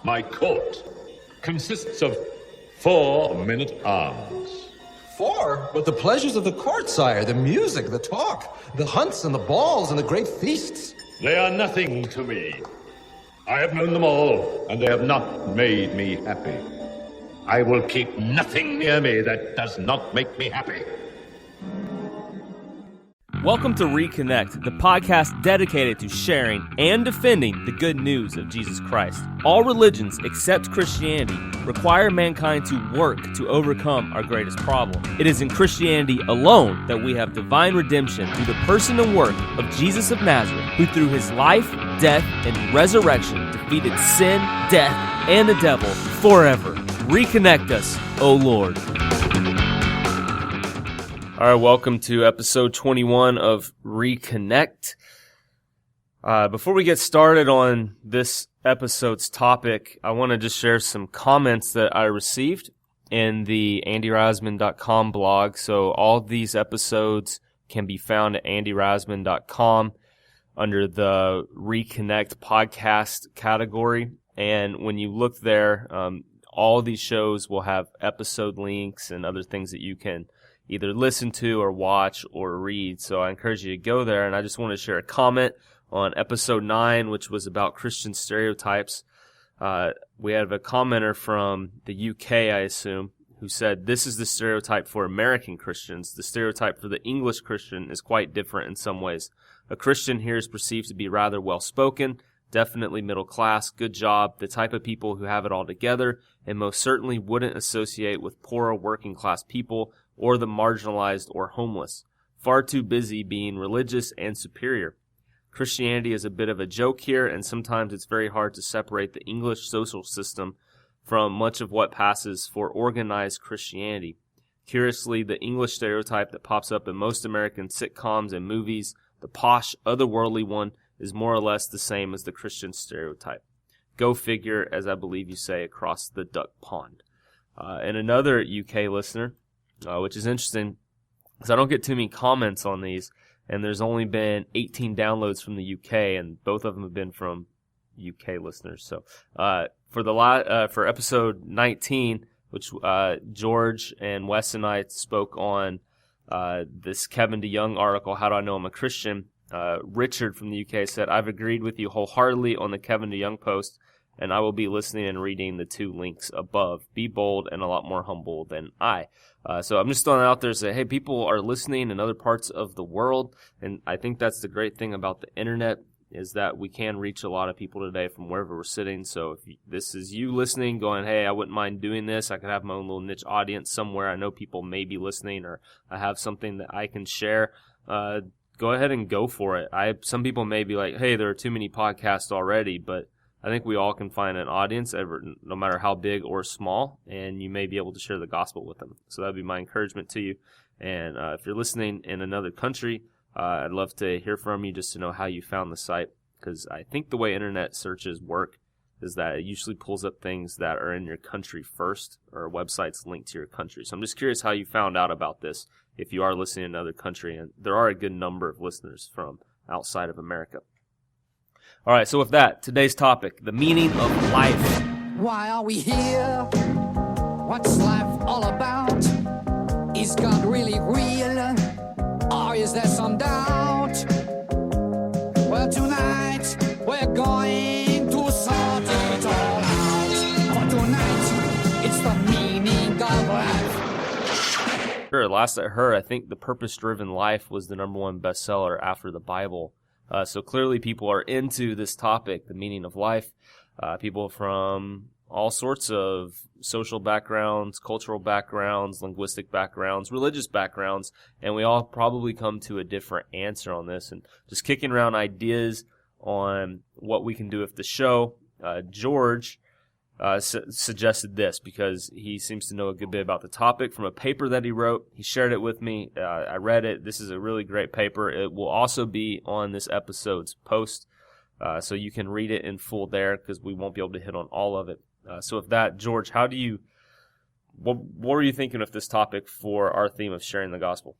My court consists of 4 men-at-arms. 4? But the pleasures of the court, sire, the music, the talk, the hunts and the balls and the great feasts. They are nothing to me. I have known them all, and they have not made me happy. I will keep nothing near me that does not make me happy. Welcome to Reconnect, the podcast dedicated to sharing and defending the good news of Jesus Christ. All religions, except Christianity, require mankind to work to overcome our greatest problem. It is in Christianity alone that we have divine redemption through the person and work of Jesus of Nazareth, who through his life, death, and resurrection defeated sin, death, and the devil forever. Reconnect us, O Lord. All right, welcome to episode 21 of Reconnect. Before we get started on this episode's topic, I want to just share some comments that I received in the andyrasman.com blog. So all these episodes can be found at andyrasman.com under the Reconnect podcast category. And when you look there, all these shows will have episode links and other things that you can either listen to or watch or read. So I encourage you to go there. And I just want to share a comment on episode 9, which was about Christian stereotypes. We have a commenter from the UK, I assume, who said, "This is the stereotype for American Christians. The stereotype for the English Christian is quite different in some ways. A Christian here is perceived to be rather well-spoken, definitely middle class, good job, the type of people who have it all together, and most certainly wouldn't associate with poorer working class people or the marginalized or homeless. Far too busy being religious and superior. Christianity is a bit of a joke here, and sometimes it's very hard to separate the English social system from much of what passes for organized Christianity. Curiously, the English stereotype that pops up in most American sitcoms and movies, the posh, otherworldly one, is more or less the same as the Christian stereotype. Go figure, as I believe you say, across the duck pond." And another UK listener, which is interesting, because I don't get too many comments on these, and there's only been 18 downloads from the UK, and both of them have been from UK listeners. So for episode 19, which George and Wes and I spoke on this Kevin DeYoung article, How Do I Know I'm a Christian? Richard from the UK said, "I've agreed with you wholeheartedly on the Kevin DeYoung post, and I will be listening and reading the 2 links above. Be bold and a lot more humble than I." So I'm just throwing it out there to say, hey, people are listening in other parts of the world, and I think that's the great thing about the internet, is that we can reach a lot of people today from wherever we're sitting. So if this is you listening, going, hey, I wouldn't mind doing this, I could have my own little niche audience somewhere, I know people may be listening, or I have something that I can share, go ahead and go for it. Some people may be like, hey, there are too many podcasts already, but I think we all can find an audience, no matter how big or small, and you may be able to share the gospel with them. So that would be my encouragement to you. And if you're listening in another country, I'd love to hear from you just to know how you found the site, because I think the way internet searches work is that it usually pulls up things that are in your country first, or websites linked to your country. So I'm just curious how you found out about this if you are listening in another country, and there are a good number of listeners from outside of America. All right, so with that, today's topic, the meaning of life. Why are we here? What's life all about? Is God really real? Or is there some doubt? Well, tonight we're going to sort it all out. For tonight, it's the meaning of life. Sure, last I heard, I think The Purpose-Driven Life was the #1 bestseller after the Bible. So clearly people are into this topic, the meaning of life. People from all sorts of social backgrounds, cultural backgrounds, linguistic backgrounds, religious backgrounds, and we all probably come to a different answer on this. And just kicking around ideas on what we can do with the show, George suggested this because he seems to know a good bit about the topic from a paper that he wrote. He shared it with me. I read it. This is a really great paper. It will also be on this episode's post, so you can read it in full there because we won't be able to hit on all of it. So with that, George, what were you thinking of this topic for our theme of sharing the gospel?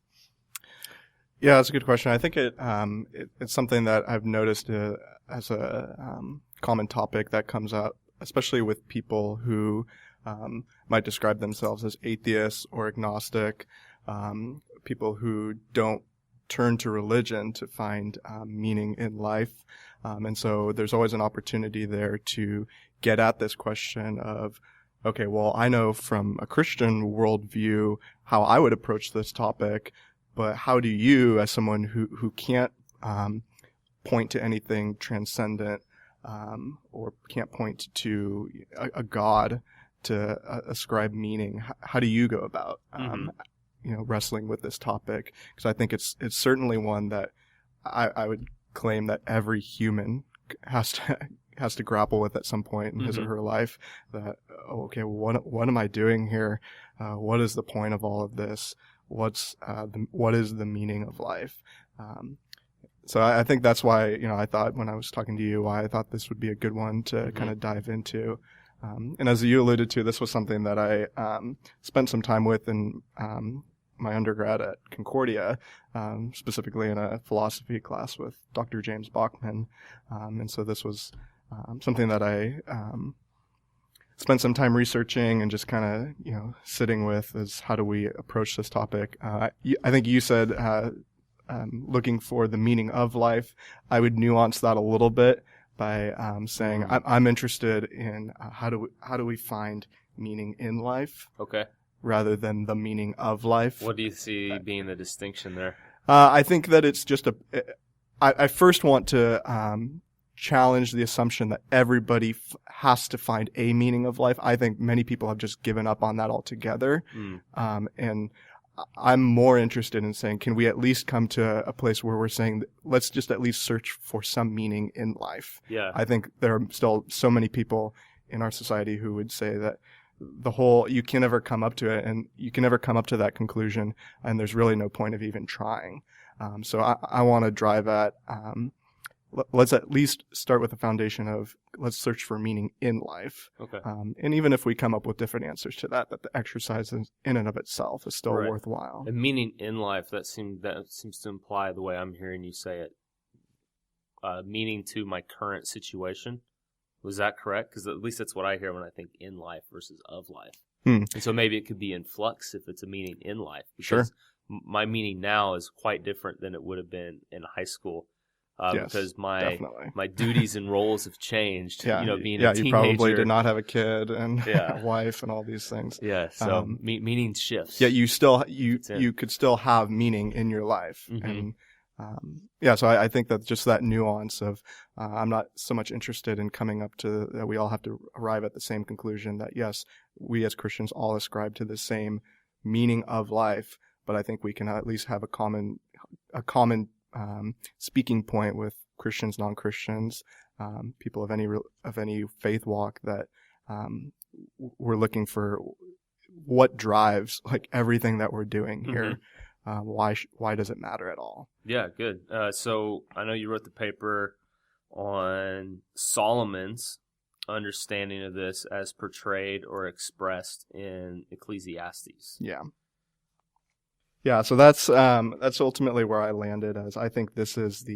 Yeah, that's a good question. I think it's something that I've noticed as a common topic that comes up especially with people who might describe themselves as atheists or agnostic, people who don't turn to religion to find meaning in life. And so there's always an opportunity there to get at this question of, okay, well, I know from a Christian worldview how I would approach this topic, but how do you, as someone who can't point to anything transcendent or can't point to a God to ascribe meaning, how do you go about wrestling with this topic? Because I think it's certainly one that I would claim that every human has to grapple with at some point in his or her life. That, okay, what am I doing here? What is the point of all of this? What is the meaning of life? So I think that's why, I thought when I was talking to you, why I thought this would be a good one to kind of dive into. And as you alluded to, this was something that I spent some time with in my undergrad at Concordia, specifically in a philosophy class with Dr. James Bachman. And so this was something that I spent some time researching and just kind of, sitting with, is how do we approach this topic? I think you said looking for the meaning of life. I would nuance that a little bit by saying I'm interested in how do we find meaning in life, Okay. rather than the meaning of life. What do you see being the distinction there? I think that it's just I first want to challenge the assumption that everybody has to find a meaning of life. I think many people have just given up on that altogether. And I'm more interested in saying, can we at least come to a place where we're saying, let's just at least search for some meaning in life. Yeah. I think there are still so many people in our society who would say that you can never come up to it, and you can never come up to that conclusion, and there's really no point of even trying. So I want to drive at, let's at least start with the foundation of, let's search for meaning in life. Okay. And even if we come up with different answers to that the exercise in and of itself is still Right. worthwhile. And meaning in life, that seems to imply, the way I'm hearing you say it, meaning to my current situation. Was that correct? Because at least that's what I hear when I think in life versus of life. And so maybe it could be in flux if it's a meaning in life. Because Sure. my meaning now is quite different than it would have been in high school. Yes, because definitely. my duties and roles have changed. Being a teenager. You probably did not have a kid and Yeah. a wife and all these things. Yeah, so meaning shifts. Yet you could still have meaning in your life. And so I think that just that nuance of I'm not so much interested in coming up to that we all have to arrive at the same conclusion that, yes, we as Christians all ascribe to the same meaning of life, but I think we can at least have a common speaking point with Christians, non-Christians, people of any faith walk, that we're looking for what drives like everything that we're doing here. Why does it matter at all? Yeah, good. So I know you wrote the paper on Solomon's understanding of this as portrayed or expressed in Ecclesiastes. Yeah, so that's ultimately where I landed, as I think this is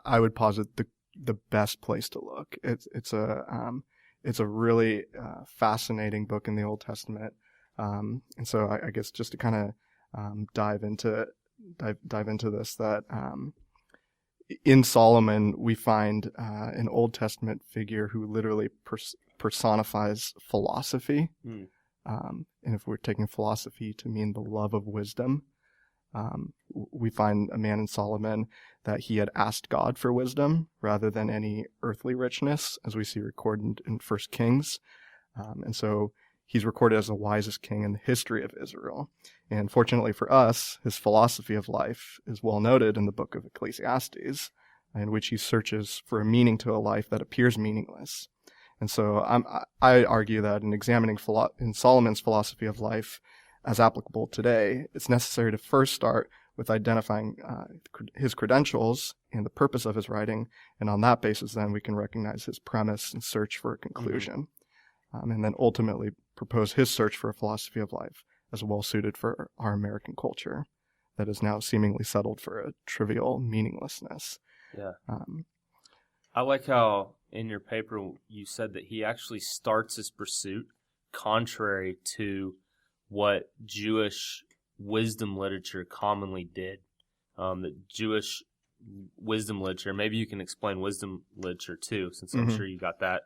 I would posit the best place to look. It's a really fascinating book in the Old Testament, and so I guess just to kind of dive into this, that in Solomon we find an Old Testament figure who literally personifies philosophy. And if we're taking philosophy to mean the love of wisdom, we find a man in Solomon that he had asked God for wisdom rather than any earthly richness, as we see recorded in 1 Kings. And so he's recorded as the wisest king in the history of Israel. And fortunately for us, his philosophy of life is well noted in the book of Ecclesiastes, in which he searches for a meaning to a life that appears meaningless. And so I argue that in examining in Solomon's philosophy of life as applicable today, it's necessary to first start with identifying his credentials and the purpose of his writing, and on that basis then we can recognize his premise and search for a conclusion, and then ultimately propose his search for a philosophy of life as well suited for our American culture that is now seemingly settled for a trivial meaninglessness. Yeah. I like how in your paper, you said that he actually starts his pursuit contrary to what Jewish wisdom literature commonly did. The Jewish wisdom literature, maybe you can explain wisdom literature too, since I'm sure you got that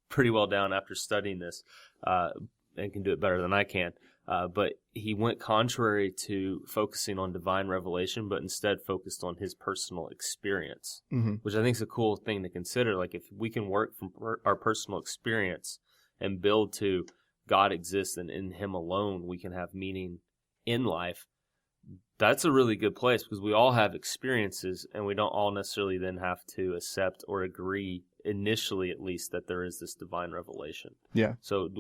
pretty well down after studying this, and can do it better than I can. But he went contrary to focusing on divine revelation, but instead focused on his personal experience, which I think is a cool thing to consider. Like, if we can work from our personal experience and build to God exists and in him alone we can have meaning in life, that's a really good place, because we all have experiences and we don't all necessarily then have to accept or agree, initially at least, that there is this divine revelation. Yeah. So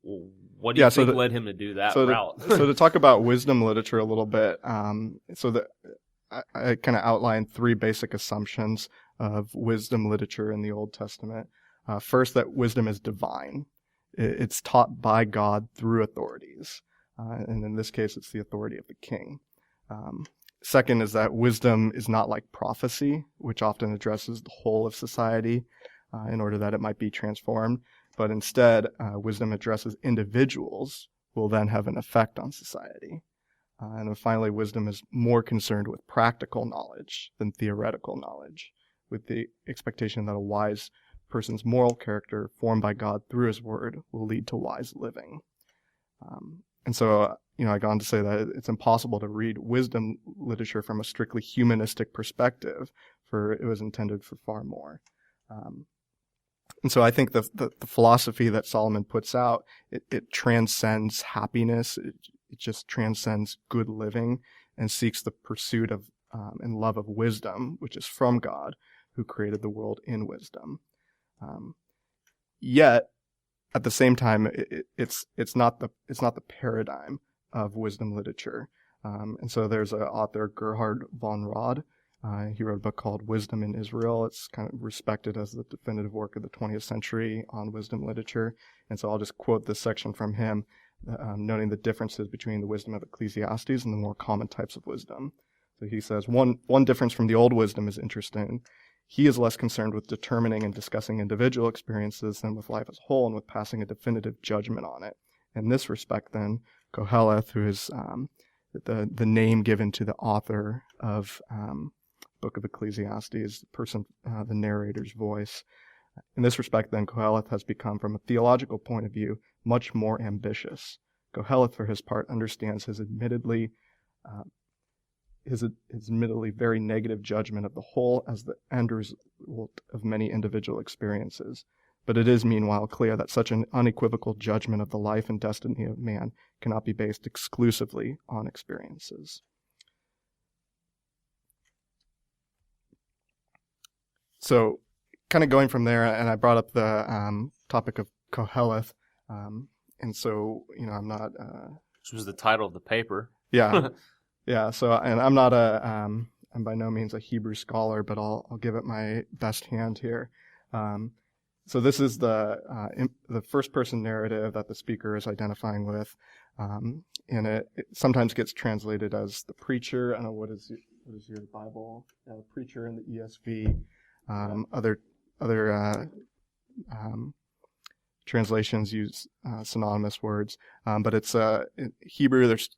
what do you think led him to do that route? So to talk about wisdom literature a little bit, I kind of outlined 3 basic assumptions of wisdom literature in the Old Testament. First, that wisdom is divine. It's taught by God through authorities. And in this case, it's the authority of the king. Second is that wisdom is not like prophecy, which often addresses the whole of society in order that it might be transformed. But instead, wisdom addresses individuals who will then have an effect on society. And then finally, wisdom is more concerned with practical knowledge than theoretical knowledge, with the expectation that a wise person's moral character formed by God through his word will lead to wise living. And so, I go on to say that it's impossible to read wisdom literature from a strictly humanistic perspective, for it was intended for far more. And so I think the philosophy that Solomon puts out, it transcends happiness. It just transcends good living and seeks the pursuit of and love of wisdom, which is from God, who created the world in wisdom. Yet, at the same time, it's not the paradigm of wisdom literature. And so there's an author, Gerhard von Rad. He wrote a book called Wisdom in Israel. It's kind of respected as the definitive work of the 20th century on wisdom literature. And so I'll just quote this section from him, noting the differences between the wisdom of Ecclesiastes and the more common types of wisdom. So he says, one difference from the old wisdom is interesting. He is less concerned with determining and discussing individual experiences than with life as a whole and with passing a definitive judgment on it. In this respect, then, Qoheleth, who is the name given to the author of Book of Ecclesiastes, the narrator's voice. In this respect, then, Qoheleth has become, from a theological point of view, much more ambitious. Qoheleth, for his part, understands his admittedly very negative judgment of the whole as the end result of many individual experiences. But it is, meanwhile, clear that such an unequivocal judgment of the life and destiny of man cannot be based exclusively on experiences. So, kind of going from there, and I brought up the topic of Qoheleth, and so, I'm not... Which was the title of the paper. Yeah. Yeah, so, and I'm not I'm by no means a Hebrew scholar, but I'll give it my best hand here. So this is the first person narrative that the speaker is identifying with, and it sometimes gets translated as the preacher. I don't know, what is your Bible? Preacher in the ESV. Other translations use synonymous words, but it's in Hebrew. There's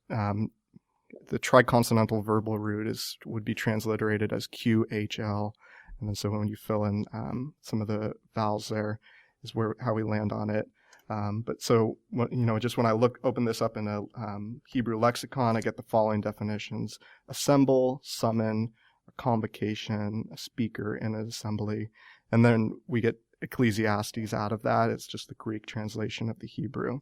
the triconsonantal verbal root would be transliterated as QHL, and then so when you fill in some of the vowels, there is how we land on it. But so just when I open this up in a Hebrew lexicon, I get the following definitions: assemble, summon, a convocation, a speaker in an assembly, and then we get Ecclesiastes out of that. It's just the Greek translation of the Hebrew.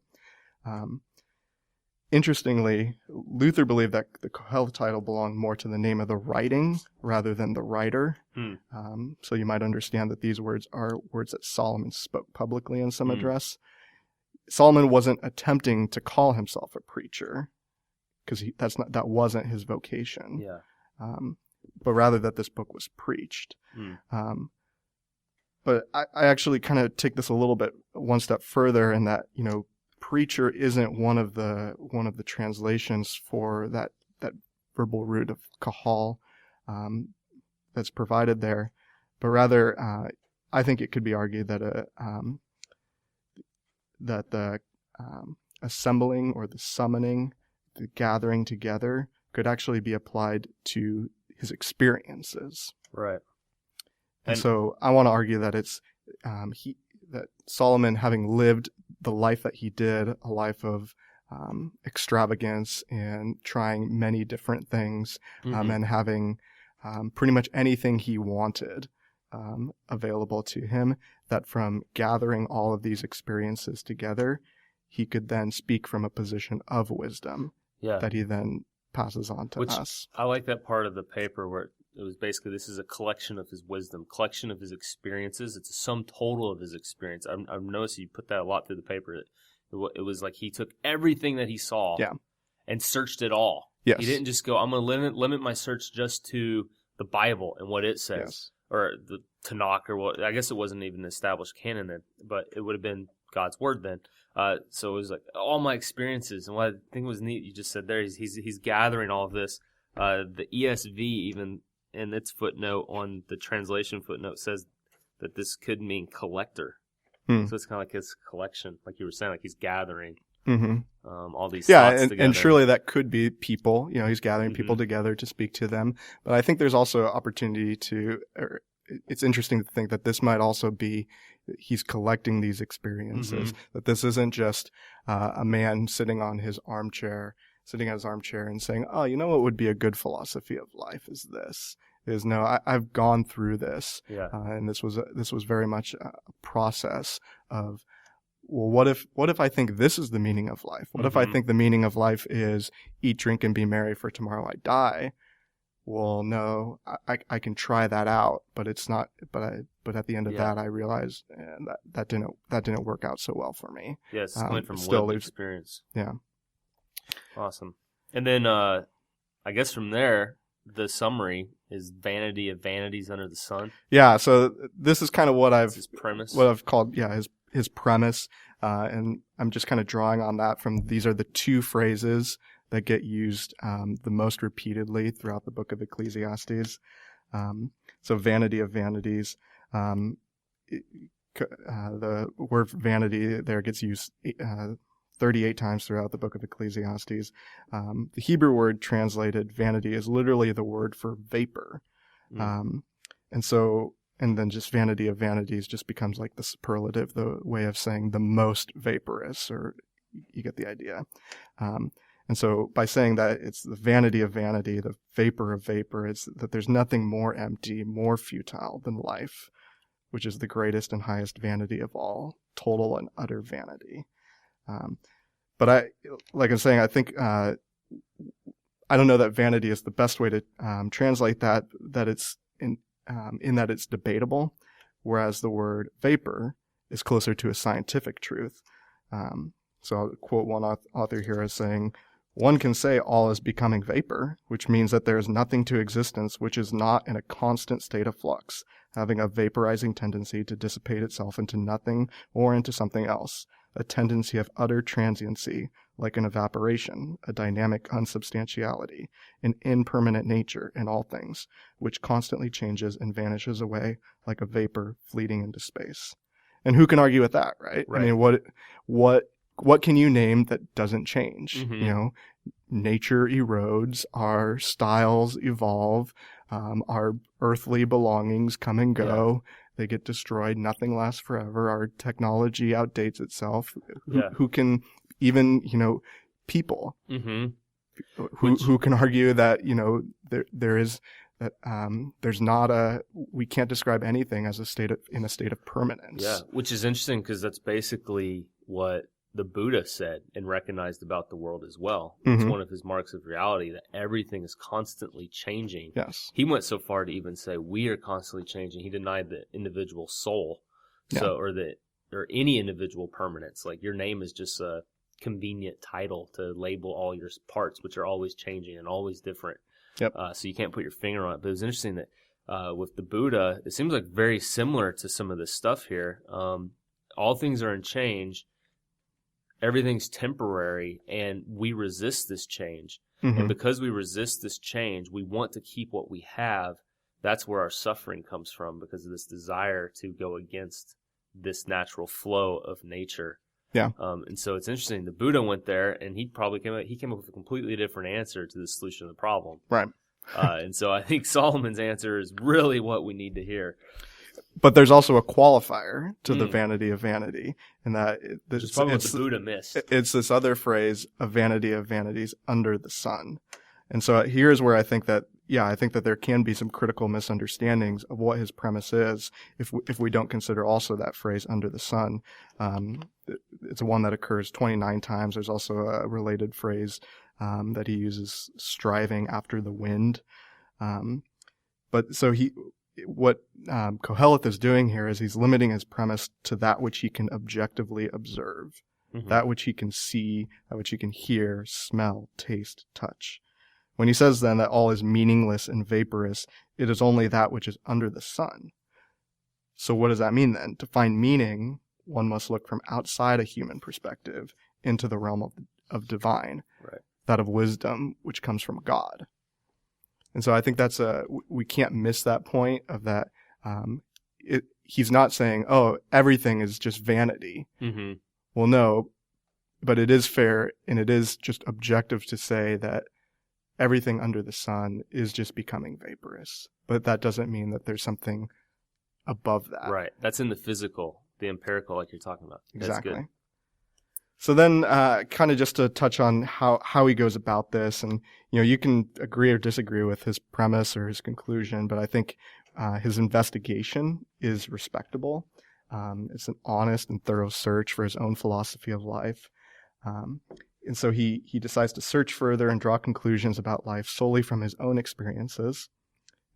Interestingly, Luther believed that the Qoheleth title belonged more to the name of the writing rather than the writer. So you might understand that these words are words that Solomon spoke publicly in some address. Solomon wasn't attempting to call himself a preacher, because that wasn't his vocation. Yeah. But rather that this book was preached. But I actually kind of take this a little bit one step further, in that preacher isn't one of the translations for that verbal root of kahal that's provided there, but rather I think it could be argued that the assembling or the summoning, the gathering together, could actually be applied to his experiences. Right. And so I want to argue that it's that Solomon, having lived the life that he did, a life of extravagance and trying many different things, and having pretty much anything he wanted available to him, that from gathering all of these experiences together, he could then speak from a position of wisdom that he then passes on to us. I like that part of the paper where it was basically, this is a collection of his wisdom, collection of his experiences. It's a sum total of his experience. I've noticed you put that a lot through the paper. It was like he took everything that he saw and searched it all. Yes. He didn't just go, I'm going to limit my search just to the Bible and what it says, or the Tanakh, or what. I guess it wasn't even an established canon then, but it would have been God's word then. So it was like all my experiences. And what I think was neat, you just said there, he's gathering all of this. The ESV, even in its footnote on the translation footnote, says that this could mean collector. So it's kind of like his collection, like you were saying, like he's gathering all these thoughts together. And surely that could be people. He's gathering people together to speak to them. But I think there's also opportunity it's interesting to think that this might also be he's collecting these experiences, that this isn't just a man sitting at his armchair and saying, oh, you know what would be a good philosophy of life is no, I've gone through this. And this was very much a process of, well, what if I think this is the meaning of life? What if I think the meaning of life is eat, drink, and be merry, for tomorrow I die? Well, no, I can try that out, but it's not. But at the end of that, I realized that didn't work out so well for me. Yes, coming from lived experience. Yeah, awesome. And then I guess from there, the summary is vanity of vanities under the sun. Yeah, so this is kind of what his premise. What I've called his premise, and I'm just kind of drawing on that from these are the two phrases that get used the most repeatedly throughout the book of Ecclesiastes. So vanity of vanities. The word vanity there gets used 38 times throughout the book of Ecclesiastes. The Hebrew word translated vanity is literally the word for vapor. And then just vanity of vanities just becomes like the superlative, the way of saying the most vaporous, or you get the idea. And so by saying that it's the vanity of vanity, the vapor of vapor, it's that there's nothing more empty, more futile than life, which is the greatest and highest vanity of all, total and utter vanity. But like I'm saying, I think, I don't know that vanity is the best way to translate that it's in that it's debatable, whereas the word vapor is closer to a scientific truth. So I'll quote one author here as saying, one can say all is becoming vapor, which means that there is nothing to existence which is not in a constant state of flux, having a vaporizing tendency to dissipate itself into nothing or into something else, a tendency of utter transiency, like an evaporation, a dynamic unsubstantiality, an impermanent nature in all things, which constantly changes and vanishes away like a vapor fleeting into space. And who can argue with that, right? I mean, what can you name that doesn't change? Nature erodes, our styles evolve, our earthly belongings come and go. They get destroyed. Nothing lasts forever. Our technology outdates itself. Who can even, people, who can argue that, there is that, there's not we can't describe anything as in a state of permanence. Yeah. Which is interesting because that's basically what the Buddha said and recognized about the world as well. It's one of his marks of reality that everything is constantly changing. Yes. He went so far to even say we are constantly changing. He denied the individual soul, or any individual permanence. Like your name is just a convenient title to label all your parts, which are always changing and always different. Yep. So you can't put your finger on it. But it was interesting that with the Buddha, it seems like very similar to some of this stuff here. All things are in change. Everything's temporary, and we resist this change. And because we resist this change, we want to keep what we have that's where our suffering comes from, because of this desire to go against this natural flow of nature. Yeah. And so it's interesting. The Buddha went there, and he came up with a completely different answer to the solution of the problem. Right. And so I think Solomon's answer is really what we need to hear. But there's also a qualifier to the vanity of vanity, and that It's probably what the Buddha missed. It's this other phrase, a vanity of vanities under the sun. And so here's where I think that there can be some critical misunderstandings of what his premise is if we don't consider also that phrase under the sun. It's one that occurs 29 times. There's also a related phrase that he uses, striving after the wind. But so what Qoheleth is doing here is he's limiting his premise to that which he can objectively observe, that which he can see, that which he can hear, smell, taste, touch. When he says then that all is meaningless and vaporous, it is only that which is under the sun. So what does that mean then? To find meaning, one must look from outside a human perspective into the realm of divine, right, that of wisdom, which comes from God. And so I think we can't miss that point of that. He's not saying, oh, everything is just vanity. Mm-hmm. Well, no, but it is fair and it is just objective to say that everything under the sun is just becoming vaporous. But that doesn't mean that there's something above that. Right. That's in the physical, the empirical, like you're talking about. Exactly. That's good. So then, kind of just to touch on how he goes about this, and you can agree or disagree with his premise or his conclusion, but I think his investigation is respectable. It's an honest and thorough search for his own philosophy of life, and so he decides to search further and draw conclusions about life solely from his own experiences.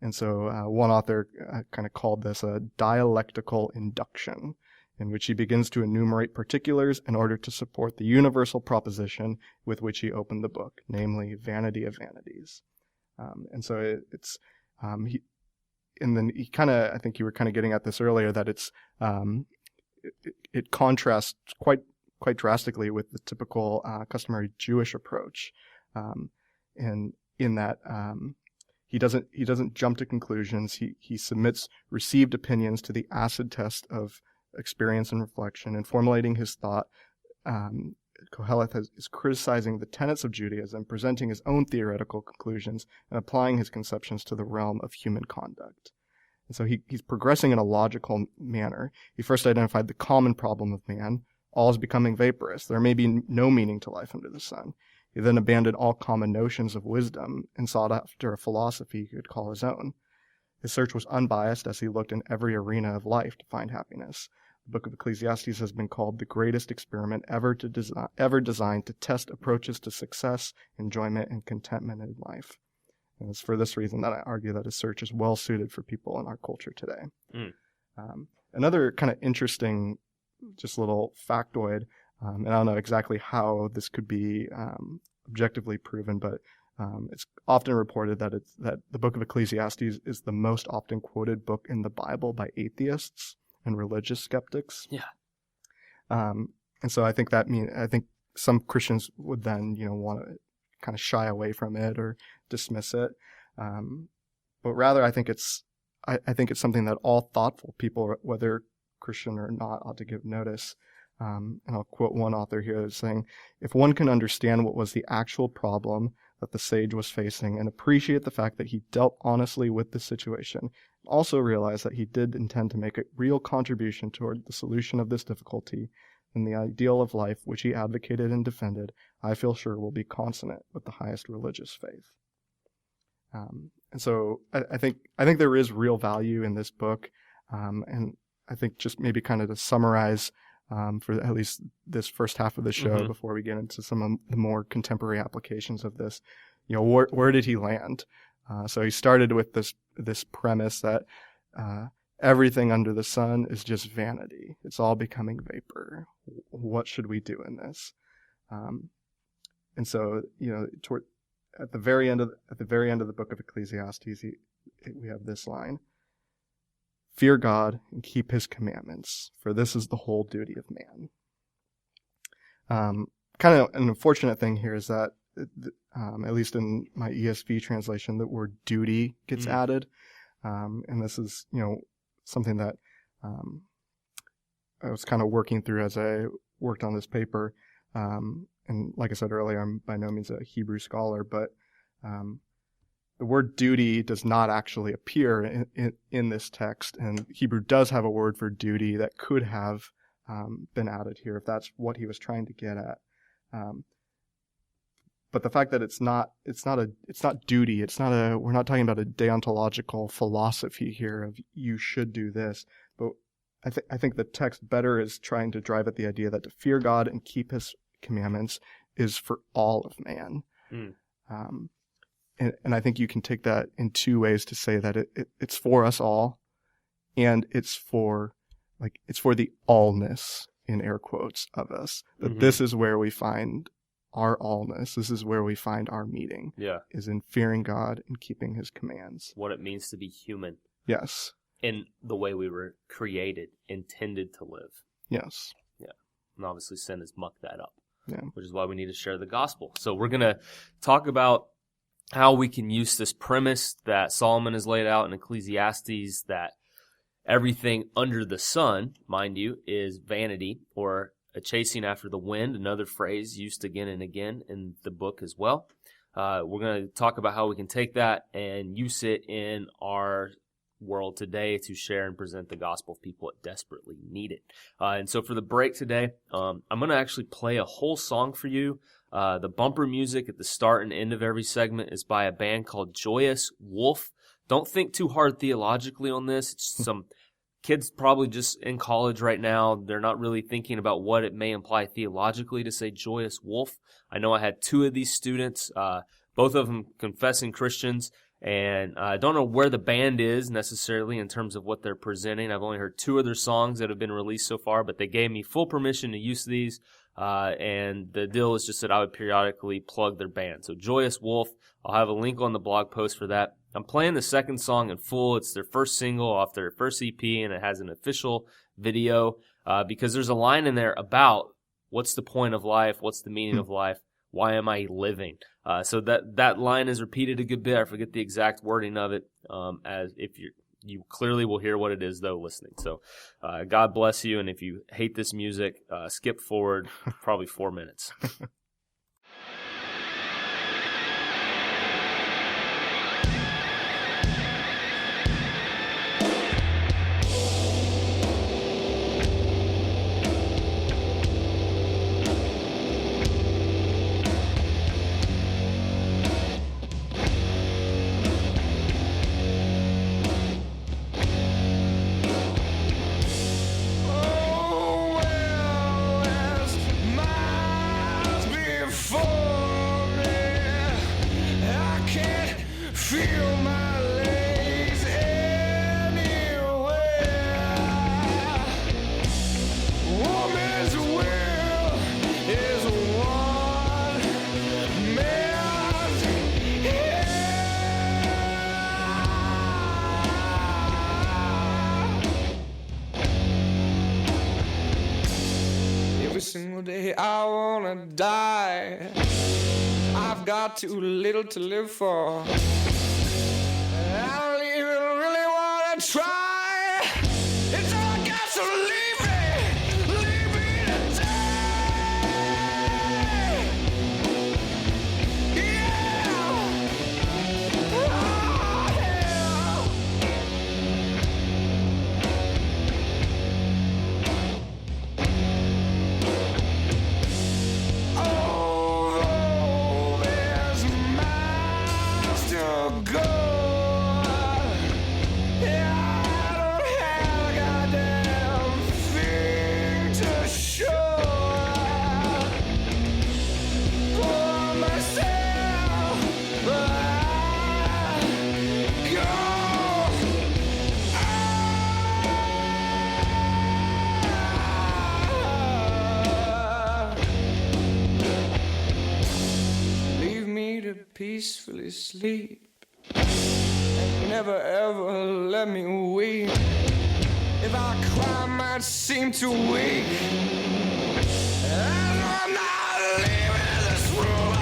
And so one author kind of called this a dialectical induction, in which he begins to enumerate particulars in order to support the universal proposition with which he opened the book, namely vanity of vanities. And so he kind of, I think you were kind of getting at this earlier, that it contrasts quite drastically with the typical customary Jewish approach, and in that he doesn't jump to conclusions. He submits received opinions to the acid test of experience and reflection. In formulating his thought, Qoheleth is criticizing the tenets of Judaism, presenting his own theoretical conclusions, and applying his conceptions to the realm of human conduct. And so he's progressing in a logical manner. He first identified the common problem of man: all is becoming vaporous. There may be no meaning to life under the sun. He then abandoned all common notions of wisdom and sought after a philosophy he could call his own. His search was unbiased as he looked in every arena of life to find happiness. The Book of Ecclesiastes has been called the greatest experiment ever designed to test approaches to success, enjoyment, and contentment in life. And it's for this reason that I argue that his search is well suited for people in our culture today. Another kind of interesting, just little factoid, and I don't know exactly how this could be objectively proven, but it's often reported that the Book of Ecclesiastes is the most often quoted book in the Bible by atheists and religious skeptics. Yeah. And so I think some Christians would then, want to kind of shy away from it or dismiss it. But rather, I think it's something that all thoughtful people, whether Christian or not, ought to give notice. And I'll quote one author here that's saying, if one can understand what was the actual problem that the sage was facing and appreciate the fact that he dealt honestly with the situation, also realize that he did intend to make a real contribution toward the solution of this difficulty, then the ideal of life which he advocated and defended, I feel sure will be consonant with the highest religious faith. And so I think there is real value in this book, and I think just maybe kind of to summarize for at least this first half of the show, before we get into some of the more contemporary applications of this, where did he land? So he started with this premise that everything under the sun is just vanity. It's all becoming vapor. What should we do in this? And so, at the very end of the Book of Ecclesiastes, we have this line: "Fear God and keep his commandments, for this is the whole duty of man." Kind of an unfortunate thing here is that, at least in my ESV translation, the word duty gets added. And this is, something that I was kind of working through as I worked on this paper. And like I said earlier, I'm by no means a Hebrew scholar, but the word duty does not actually appear in this text. And Hebrew does have a word for duty that could have been added here if that's what he was trying to get at. But the fact that it's not duty. We're not talking about a deontological philosophy here of you should do this. But I think the text better is trying to drive at the idea that to fear God and keep his commandments is for all of man. And I think you can take that in two ways to say that it's for us all, and it's for the allness, in air quotes, of us. That this is where we find our allness. This is where we find our meeting. Yeah. Is in fearing God and keeping his commands. What it means to be human. Yes. In the way we were created, intended to live. Yes. Yeah. And obviously sin has mucked that up. Yeah. Which is why we need to share the gospel. So we're going to talk about how we can use this premise that Solomon has laid out in Ecclesiastes, that everything under the sun, mind you, is vanity, or a chasing after the wind, another phrase used again and again in the book as well. We're going to talk about how we can take that and use it in our world today to share and present the gospel of people that desperately need it. And so for the break today, I'm going to actually play a whole song for you. The bumper music at the start and end of every segment is by a band called Joyous Wolf. Don't think too hard theologically on this. It's some kids probably just in college right now. They're not really thinking about what it may imply theologically to say Joyous Wolf. I know I had two of these students, both of them confessing Christians, and I don't know where the band is necessarily in terms of what they're presenting. I've only heard two of their songs that have been released so far, but they gave me full permission to use these. And the deal is just that I would periodically plug their band. So Joyous Wolf, I'll have a link on the blog post for that. I'm playing the second song in full. It's their first single off their first EP, and it has an official video because there's a line in there about what's the point of life, what's the meaning of life, why am I living? So that line is repeated a good bit. I forget the exact wording of it. As if you clearly will hear what it is, though, listening. So God bless you, and if you hate this music, skip forward probably 4 minutes. Feel my legs anywhere. Woman's will is one man's here. Every single day I wanna die. I've got too little to live for. I don't even really want to try. It's all I got, so leave me today. Yeah. Oh, there's miles to go. Peacefully sleep and never ever let me weep. If I cry, I might seem too weak. And I'm not leaving this room alone.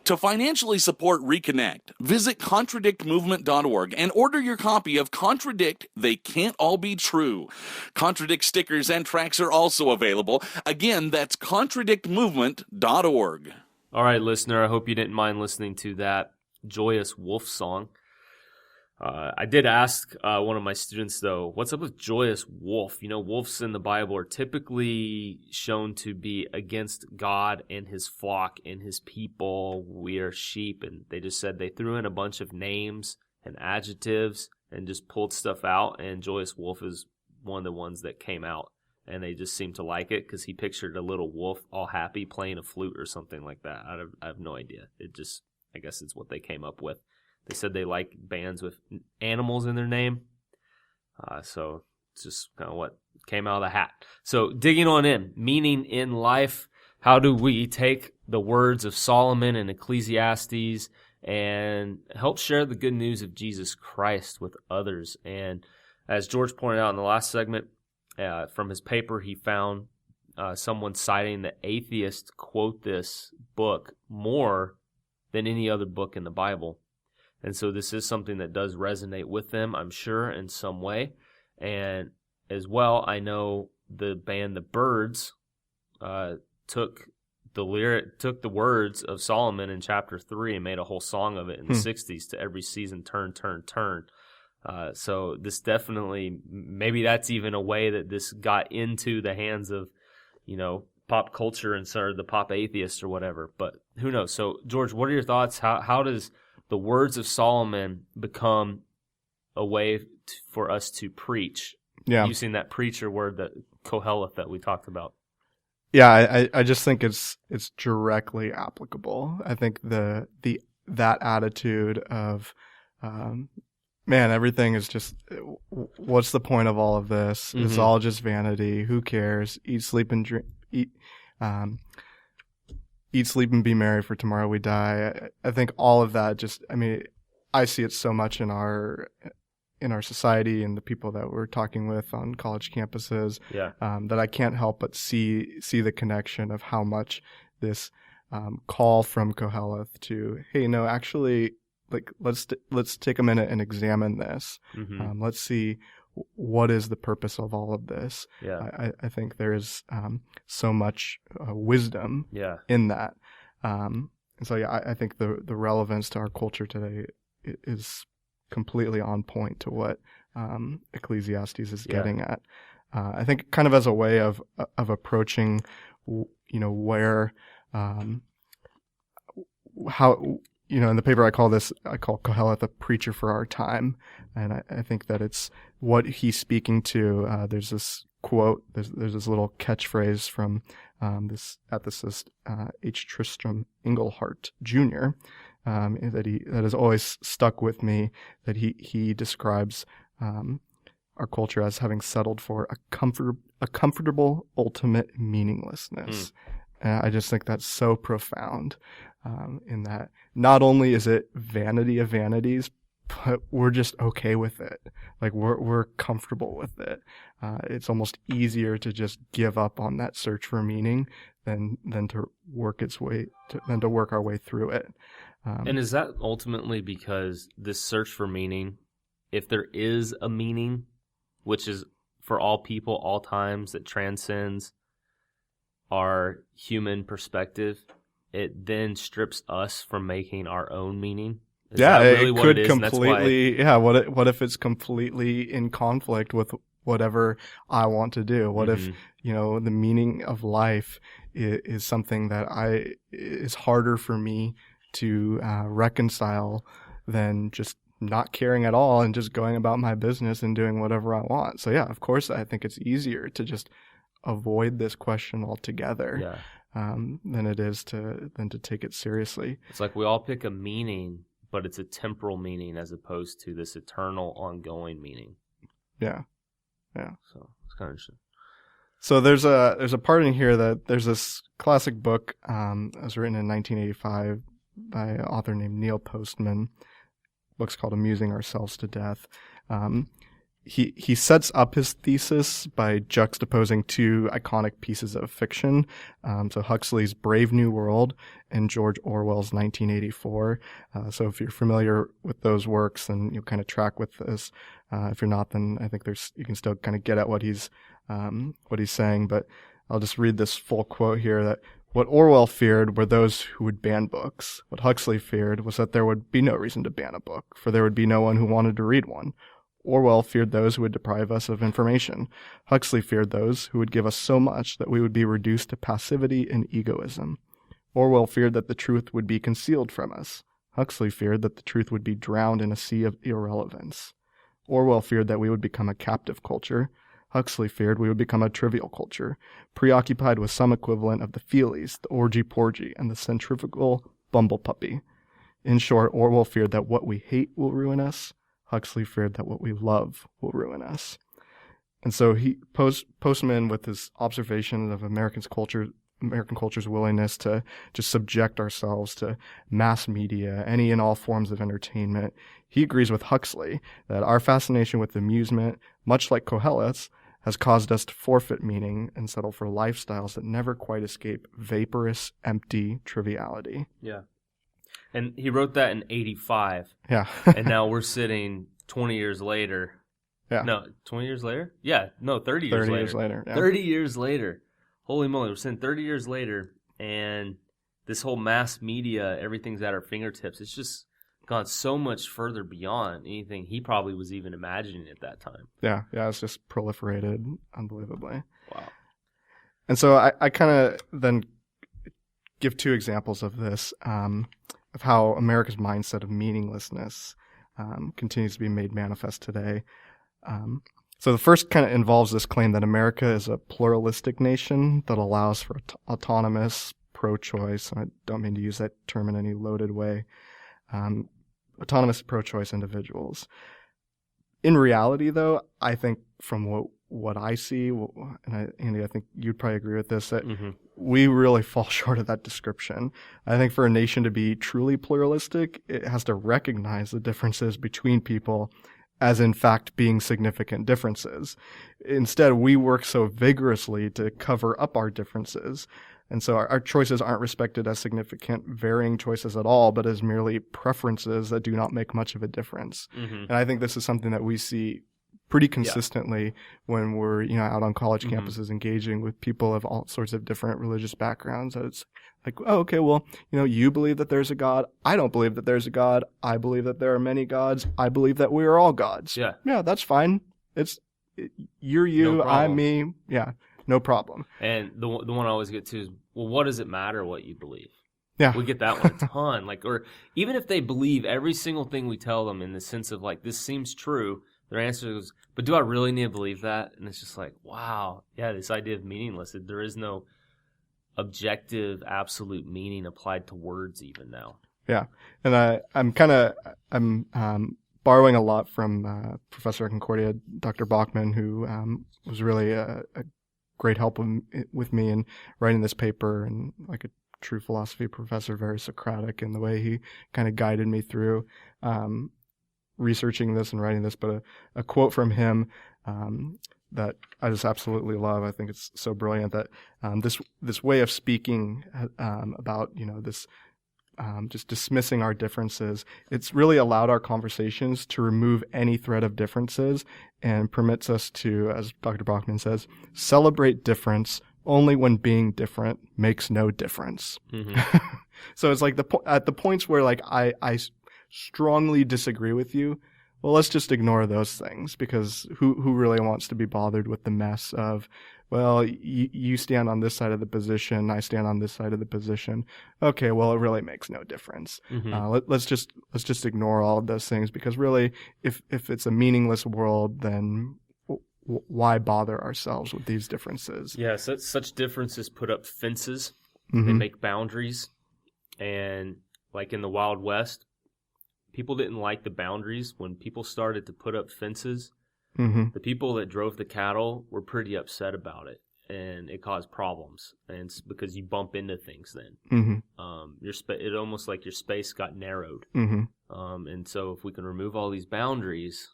To financially support Reconnect, visit contradictmovement.org and order your copy of Contradict, They Can't All Be True. Contradict stickers and tracks are also available. Again, that's contradictmovement.org. All right, listener, I hope you didn't mind listening to that Joyous Wolf song. I did ask one of my students, though, what's up with Joyous Wolf? You know, wolves in the Bible are typically shown to be against God and his flock and his people. We are sheep. And they just said they threw in a bunch of names and adjectives and just pulled stuff out. And Joyous Wolf is one of the ones that came out. And they just seemed to like it because he pictured a little wolf all happy playing a flute or something like that. I have no idea. I guess it's what they came up with. They said they like bands with animals in their name. So it's just kind of what came out of the hat. So digging on in, meaning in life, how do we take the words of Solomon and Ecclesiastes and help share the good news of Jesus Christ with others? And as George pointed out in the last segment, from his paper, he found someone citing that atheists quote this book more than any other book in the Bible. And so this is something that does resonate with them, I'm sure, in some way. And as well, I know the band The Byrds took the words of Solomon in chapter 3 and made a whole song of it in the 60s to every season, turn, turn, turn. So this definitely, maybe that's even a way that this got into the hands of, you know, pop culture and sort of the pop atheists or whatever. But who knows? So, George, what are your thoughts? How does the words of Solomon become a way for us to preach? Yeah. Using that preacher word, that Qoheleth that we talked about. Yeah, I just think it's directly applicable. I think that attitude of man, everything is just, what's the point of all of this? Mm-hmm. It's all just vanity. Who cares? Eat, sleep, and drink. Eat, sleep, and be merry, for tomorrow we die. I think all of that I see it so much in our society and the people that we're talking with on college campuses, that I can't help but see the connection of how much this call from Qoheleth to, hey, no, actually, like let's take a minute and examine this. Mm-hmm. Let's see what is the purpose of all of this. Yeah. I think there is so much wisdom in that. And so, I think the relevance to our culture today is completely on point to what Ecclesiastes is getting at. I think kind of as a way of approaching, where, how, in the paper I call Qoheleth a preacher for our time. And I think that it's what he's speaking to. There's this quote, there's this little catchphrase from this ethicist H. Tristram Englehart Jr. That has always stuck with me. That he describes our culture as having settled for a comfortable ultimate meaninglessness. And I just think that's so profound. In that not only is it vanity of vanities, but we're just okay with it. Like we're comfortable with it. It's almost easier to just give up on that search for meaning than to work our way through it. And is that ultimately because this search for meaning, if there is a meaning, which is for all people, all times, that transcends our human perspective, it then strips us from making our own meaning? Is that really it what could it is? completely. What if it's completely in conflict with whatever I want to do? What if the meaning of life is something that is harder for me to reconcile than just not caring at all and just going about my business and doing whatever I want? So of course, I think it's easier to just avoid this question altogether. Yeah. Than it is to take it seriously. It's like we all pick a meaning, but it's a temporal meaning as opposed to this eternal, ongoing meaning. Yeah. So it's kind of interesting. So there's a part in here that there's this classic book that was written in 1985 by an author named Neil Postman. The book's called Amusing Ourselves to Death. he sets up his thesis by juxtaposing two iconic pieces of fiction. So Huxley's Brave New World and George Orwell's 1984. So if you're familiar with those works, then you'll kind of track with this. If you're not, then I think you can still kind of get at what he's saying. But I'll just read this full quote here that what Orwell feared were those who would ban books. What Huxley feared was that there would be no reason to ban a book, for there would be no one who wanted to read one. Orwell feared those who would deprive us of information. Huxley feared those who would give us so much that we would be reduced to passivity and egoism. Orwell feared that the truth would be concealed from us. Huxley feared that the truth would be drowned in a sea of irrelevance. Orwell feared that we would become a captive culture. Huxley feared we would become a trivial culture, preoccupied with some equivalent of the feelies, the orgy-porgy, and the centrifugal bumblepuppy. In short, Orwell feared that what we hate will ruin us. Huxley feared that what we love will ruin us. And so Postman, with his observation of American culture's willingness to just subject ourselves to mass media, any and all forms of entertainment, he agrees with Huxley that our fascination with amusement, much like Qoheleth's, has caused us to forfeit meaning and settle for lifestyles that never quite escape vaporous, empty triviality. Yeah. And he wrote that in 85. Yeah. And now we're sitting 20 years later. Yeah. No, 20 years later? Yeah. No, 30 years 30 later. years later. Yeah. 30 years later. Holy moly. We're sitting 30 years later, and this whole mass media, everything's at our fingertips. It's just gone so much further beyond anything he probably was even imagining at that time. Yeah. It's just proliferated unbelievably. Wow. And so I kind of then give two examples of this, of how America's mindset of meaninglessness continues to be made manifest today. So the first kind of involves this claim that America is a pluralistic nation that allows for autonomous, pro-choice, and I don't mean to use that term in any loaded way, autonomous, pro-choice individuals. In reality, though, I think from what I see, and Andy, I think you'd probably agree with this, that we really fall short of that description. I think for a nation to be truly pluralistic, it has to recognize the differences between people as in fact being significant differences. Instead, we work so vigorously to cover up our differences. And so our choices aren't respected as significant, varying choices at all, but as merely preferences that do not make much of a difference. And I think this is something that we see pretty consistently when we're, out on college campuses engaging with people of all sorts of different religious backgrounds. It's like, oh, okay, well, you believe that there's a God. I don't believe that there's a God. I believe that there are many gods. I believe that we are all gods. Yeah. Yeah, that's fine. You're you, No I'm me. Yeah, no problem. And the one I always get to is, well, what does it matter what you believe? Yeah. We get that one a ton. Or even if they believe every single thing we tell them in the sense of this seems true, their answer is, but do I really need to believe that? And it's just like, wow, yeah, this idea of meaningless. There is no objective, absolute meaning applied to words even now. Yeah. And I'm borrowing a lot from Professor at Concordia, Dr. Bachman, who was really a great help with me in writing this paper, and like a true philosophy professor, very Socratic in the way he kind of guided me through researching this and writing this. But a quote from him that I just absolutely love. I think it's so brilliant that this way of speaking about this just dismissing our differences, it's really allowed our conversations to remove any threat of differences and permits us to, as Dr. Bachman says, celebrate difference only when being different makes no difference. So it's like at the points where I strongly disagree with you, well, let's just ignore those things, because who really wants to be bothered with the mess of, well, you stand on this side of the position, I stand on this side of the position. Okay, well, it really makes no difference. Let's just ignore all of those things, because really, if it's a meaningless world, then why bother ourselves with these differences? Yeah, such differences put up fences. They make boundaries, and in the Wild West, people didn't like the boundaries. When people started to put up fences, the people that drove the cattle were pretty upset about it, and it caused problems. And it's because you bump into things then. It almost like your space got narrowed. And so if we can remove all these boundaries,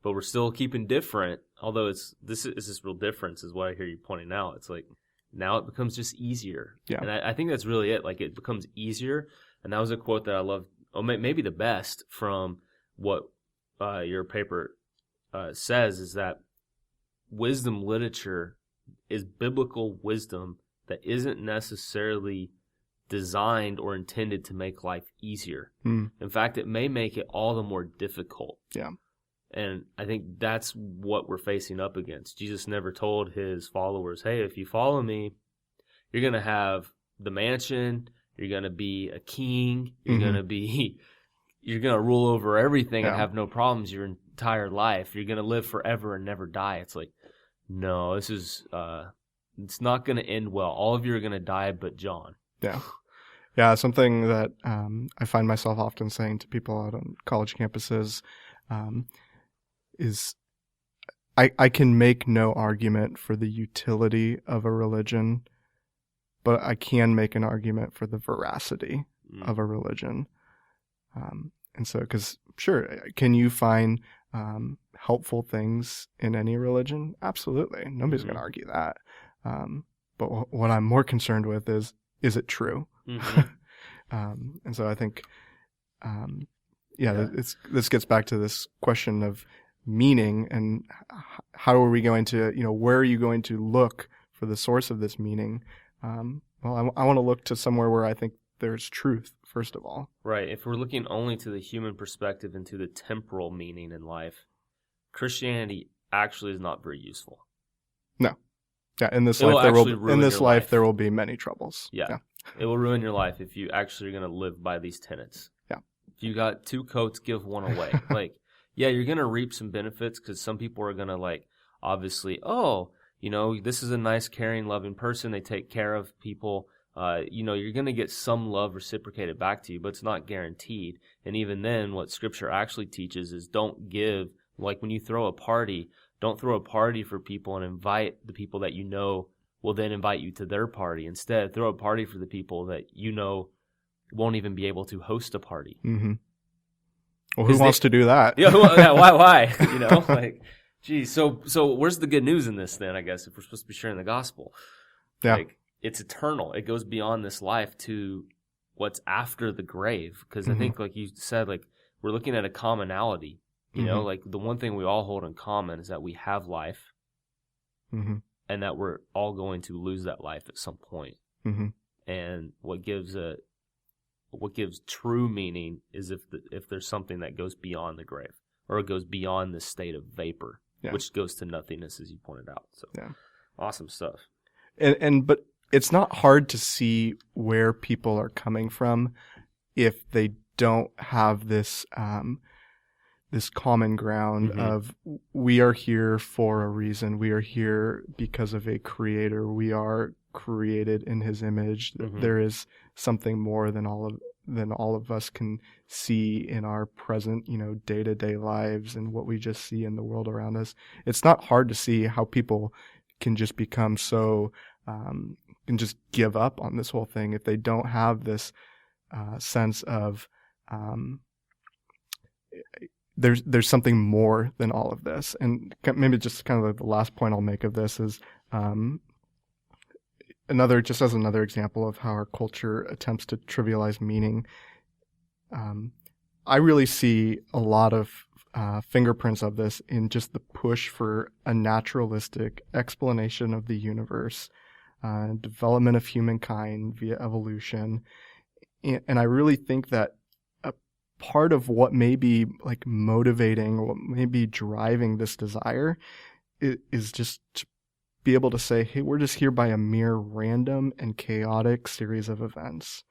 but we're still keeping different. Although this real difference is what I hear you pointing out. It's like now it becomes just easier. Yeah. And I think that's really it. Like it becomes easier. And that was a quote that I love, maybe the best from what your paper says, is that wisdom literature is biblical wisdom that isn't necessarily designed or intended to make life easier. In fact, it may make it all the more difficult. Yeah. And I think that's what we're facing up against. Jesus never told his followers, hey, if you follow me, you're going to have the mansion, you're going to be a king, you're going to rule over everything and have no problems your entire life. You're going to live forever and never die. It's like, no, this is, it's not going to end well. All of you are going to die but John. Yeah. Yeah, something that I find myself often saying to people out on college campuses is I can make no argument for the utility of a religion, but I can make an argument for the veracity of a religion. And so, because sure, can you find helpful things in any religion? Absolutely. Nobody's going to argue that. But what I'm more concerned with is it true? And so I think, this gets back to this question of meaning and how are we going to, where are you going to look for the source of this meaning? Well, I want to look to somewhere where I think there's truth, first of all. Right. If we're looking only to the human perspective and to the temporal meaning in life, Christianity actually is not very useful. No. Yeah, in this life there will be many troubles. Yeah. It will ruin your life if you actually are going to live by these tenets. Yeah. If you got 2 coats, give 1 away. Like, yeah, you're going to reap some benefits because some people are going to obviously, this is a nice, caring, loving person. They take care of people. You're going to get some love reciprocated back to you, but it's not guaranteed. And even then, what Scripture actually teaches is don't give, like when you throw a party, don't throw a party for people and invite the people that you know will then invite you to their party. Instead, throw a party for the people that you know won't even be able to host a party. Mm-hmm. Well, who wants to do that? Yeah, why? Geez. So where's the good news in this then, I guess, if we're supposed to be sharing the gospel? Yeah. It's eternal. It goes beyond this life to what's after the grave. Because I think, like you said, we're looking at a commonality. The one thing we all hold in common is that we have life. And that we're all going to lose that life at some point. And what gives true meaning is if there's something that goes beyond the grave, or it goes beyond the state of vapor, which goes to nothingness, as you pointed out. So, awesome stuff. But it's not hard to see where people are coming from if they don't have this this common ground of we are here for a reason. We are here because of a creator. We are created in his image. There is something more than all of us can see in our present, day-to-day lives and what we just see in the world around us. It's not hard to see how people can just become so can just give up on this whole thing if they don't have this sense of there's something more than all of this. And maybe just kind of the last point I'll make of this is another example of how our culture attempts to trivialize meaning. I really see a lot of fingerprints of this in just the push for a naturalistic explanation of the universe, development of humankind via evolution. And I really think that part of what may be motivating, what may be driving this desire is just to be able to say, hey, we're just here by a mere random and chaotic series of events.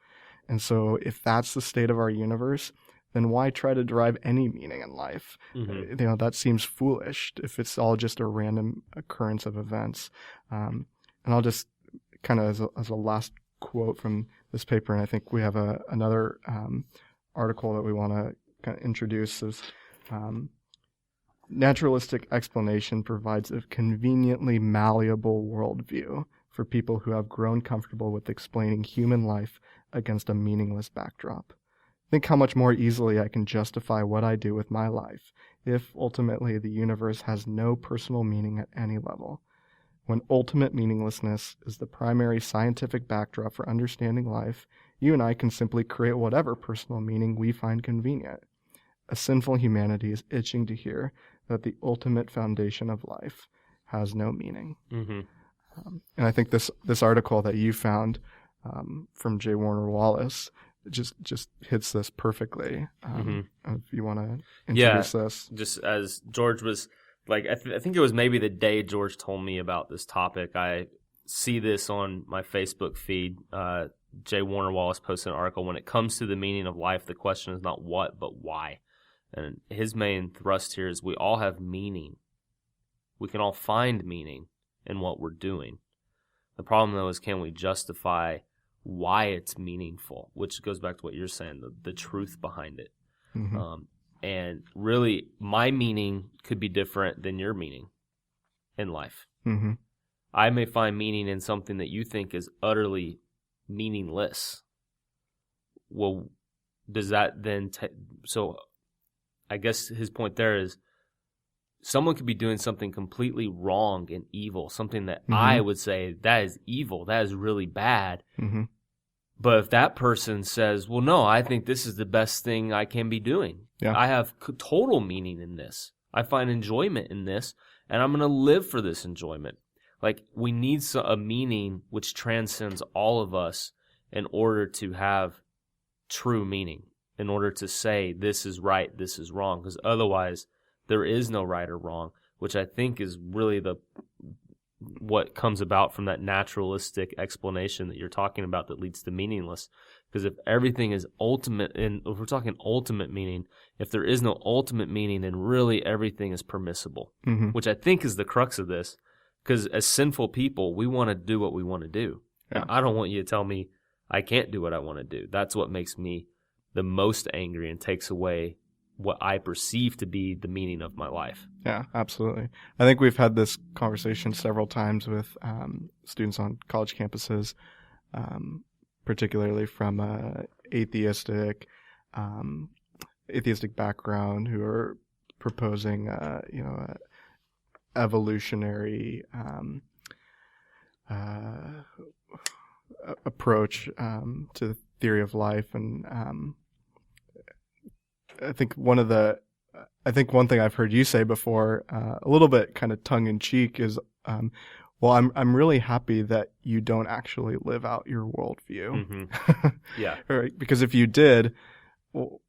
And so if that's the state of our universe, then why try to derive any meaning in life? That seems foolish if it's all just a random occurrence of events. And I'll just kind of as a last quote from this paper, and I think we have another article that we want to kind of introduce is naturalistic explanation provides a conveniently malleable worldview for people who have grown comfortable with explaining human life against a meaningless backdrop. Think how much more easily I can justify what I do with my life if ultimately the universe has no personal meaning at any level? When ultimate meaninglessness is the primary scientific backdrop for understanding life, you and I can simply create whatever personal meaning we find convenient. A sinful humanity is itching to hear that the ultimate foundation of life has no meaning. Mm-hmm. And I think this article that you found from J. Warner Wallace just hits this perfectly. If you want to introduce this. Just as George was, like, I think it was maybe the day George told me about this topic. I see this on my Facebook feed. J. Warner Wallace posted an article. When it comes to the meaning of life, the question is not what, but why. And his main thrust here is we all have meaning. We can all find meaning in what we're doing. The problem, though, is can we justify why it's meaningful, which goes back to what you're saying, the truth behind it. Mm-hmm. And really, my meaning could be different than your meaning in life. Mm-hmm. I may find meaning in something that you think is utterly meaningless. Well, does that then... So I guess his point there is someone could be doing something completely wrong and evil, something that I would say, that is evil, that is really bad. Mm-hmm. But if that person says, well, no, I think this is the best thing I can be doing. Yeah. I have total meaning in this. I find enjoyment in this, and I'm going to live for this enjoyment. Like, we need a meaning which transcends all of us in order to have true meaning, in order to say this is right, this is wrong, because otherwise there is no right or wrong, which I think is really what comes about from that naturalistic explanation that you're talking about that leads to meaningless. Because if everything is ultimate, and if we're talking ultimate meaning, if there is no ultimate meaning, then really everything is permissible, which I think is the crux of this. Because as sinful people, we want to do what we want to do. Yeah. I don't want you to tell me I can't do what I want to do. That's what makes me the most angry and takes away what I perceive to be the meaning of my life. Yeah, absolutely. I think we've had this conversation several times with students on college campuses, particularly from atheistic background, who are proposing, evolutionary approach to the theory of life, and I think one thing I've heard you say before, a little bit kind of tongue in cheek, is, well, I'm really happy that you don't actually live out your worldview. Mm-hmm. Yeah. Right? Because if you did, well,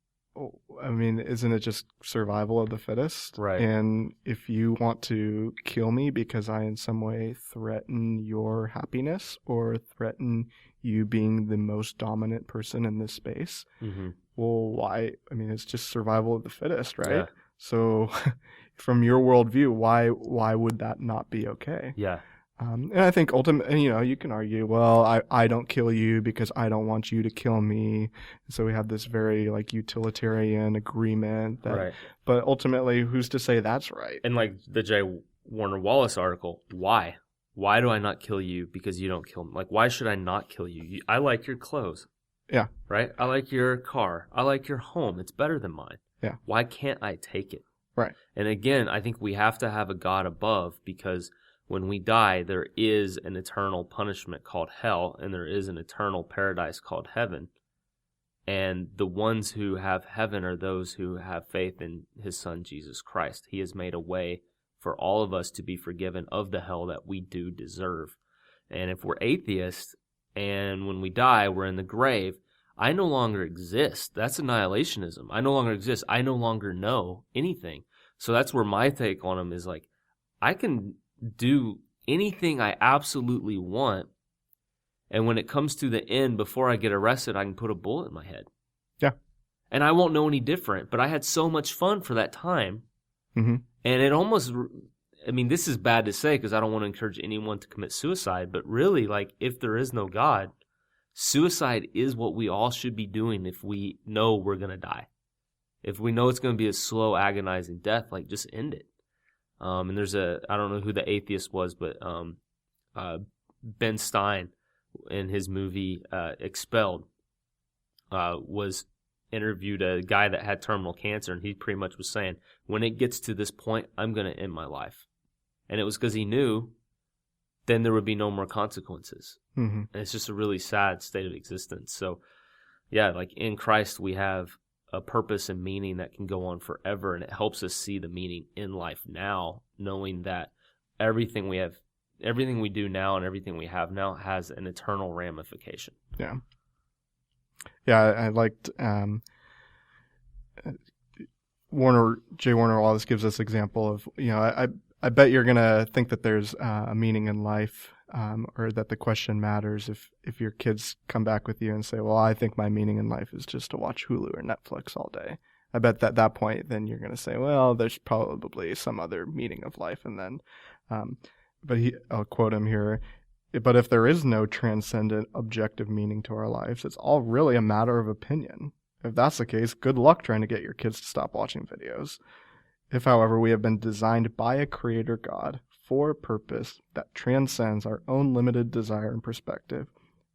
I mean, isn't it just survival of the fittest? Right. And if you want to kill me because I in some way threaten your happiness or threaten you being the most dominant person in this space, well, why? I mean, it's just survival of the fittest, right? Yeah. So from your worldview, why would that not be okay? Yeah. And I think ultimately, you can argue, well, I don't kill you because I don't want you to kill me. So we have this very utilitarian agreement that, right. But ultimately, who's to say that's right? And like the J. Warner Wallace article, why? Why do I not kill you because you don't kill me? Like, why should I not kill you? I like your clothes. Yeah. Right? I like your car. I like your home. It's better than mine. Yeah. Why can't I take it? Right. And again, I think we have to have a God above, because when we die, there is an eternal punishment called hell, and there is an eternal paradise called heaven. And the ones who have heaven are those who have faith in his son, Jesus Christ. He has made a way for all of us to be forgiven of the hell that we do deserve. And if we're atheists, and when we die, we're in the grave, I no longer exist. That's annihilationism. I no longer exist. I no longer know anything. So that's where my take on him is like, I can do anything I absolutely want, and when it comes to the end, before I get arrested, I can put a bullet in my head. Yeah. And I won't know any different, but I had so much fun for that time. Mm-hmm. And it almost, I mean, this is bad to say because I don't want to encourage anyone to commit suicide, but really, like, if there is no God, suicide is what we all should be doing if we know we're going to die. If we know it's going to be a slow, agonizing death, like, just end it. And there's I don't know who the atheist was, but Ben Stein in his movie Expelled was interviewed a guy that had terminal cancer, and he pretty much was saying, when it gets to this point, I'm going to end my life. And it was because he knew then there would be no more consequences. Mm-hmm. And it's just a really sad state of existence. So, yeah, like in Christ, we have a purpose and meaning that can go on forever, and it helps us see the meaning in life now, knowing that everything we do now and everything we have now has an eternal ramification. Yeah. Yeah, I liked J. Warner Wallace gives us example of, I bet you're going to think that there's a meaning in life, or that the question matters if your kids come back with you and say, well, I think my meaning in life is just to watch Hulu or Netflix all day. I bet that at that point, then you're going to say, well, there's probably some other meaning of life. And then, I'll quote him here, but if there is no transcendent objective meaning to our lives, it's all really a matter of opinion. If that's the case, good luck trying to get your kids to stop watching videos. If, however, we have been designed by a creator God for a purpose that transcends our own limited desire and perspective,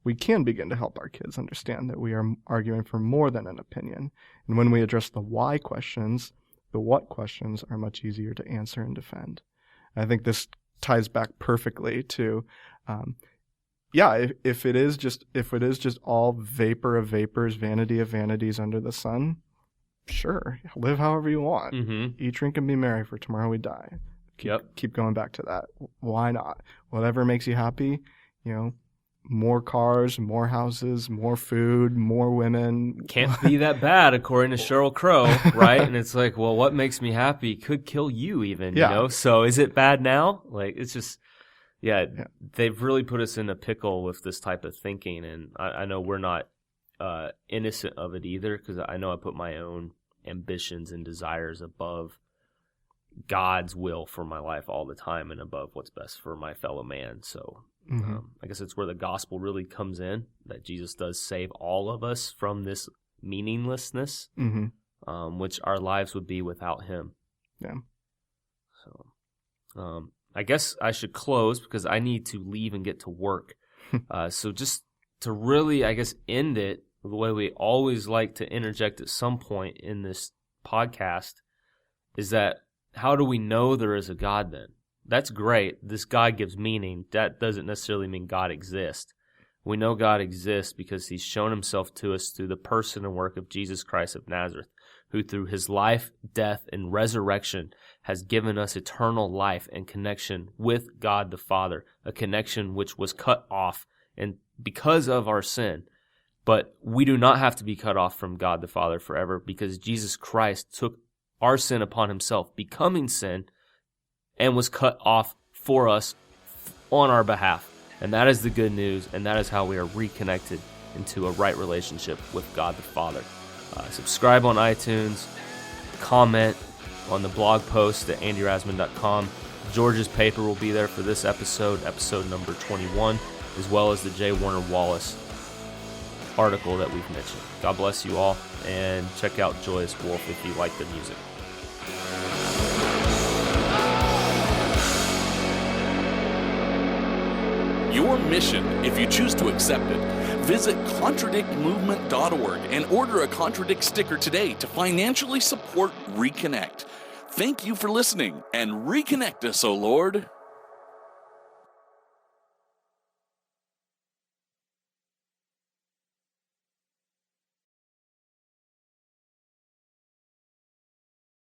we can begin to help our kids understand that we are arguing for more than an opinion. And when we address the why questions, the what questions are much easier to answer and defend. I think this ties back perfectly to, if it is just all vapor of vapors, vanity of vanities under the sun, sure, live however you want. Mm-hmm. Eat, drink, and be merry, for tomorrow we die. Keep going back to that. Why not? Whatever makes you happy, more cars, more houses, more food, more women. Can't be that bad, according to Sheryl Crow, right? And it's like, well, what makes me happy could kill you even, So is it bad now? Like, it's just, they've really put us in a pickle with this type of thinking. And I know we're not innocent of it either, because I know I put my own ambitions and desires above God's will for my life all the time and above what's best for my fellow man. So I guess it's where the gospel really comes in, that Jesus does save all of us from this meaninglessness, which our lives would be without him. Yeah. So I guess I should close because I need to leave and get to work. So just to really, I guess, end it the way we always like to interject at some point in this podcast is that, how do we know there is a God then? That's great. This God gives meaning. That doesn't necessarily mean God exists. We know God exists because he's shown himself to us through the person and work of Jesus Christ of Nazareth, who through his life, death, and resurrection has given us eternal life and connection with God the Father, a connection which was cut off and because of our sin. But we do not have to be cut off from God the Father forever, because Jesus Christ took our sin upon himself, becoming sin, and was cut off for us on our behalf. And that is the good news, and that is how we are reconnected into a right relationship with God the Father. Subscribe on iTunes, comment on the blog post at andyrasman.com. George's paper will be there for this episode number 21, as well as the J. Warner Wallace article that we've mentioned. God bless you all, and check out Joyous Wolf if you like the music. Your mission, if you choose to accept it. Visit ContradictMovement.org and order a Contradict sticker today to financially support Reconnect. Thank you for listening, and reconnect us, O Lord.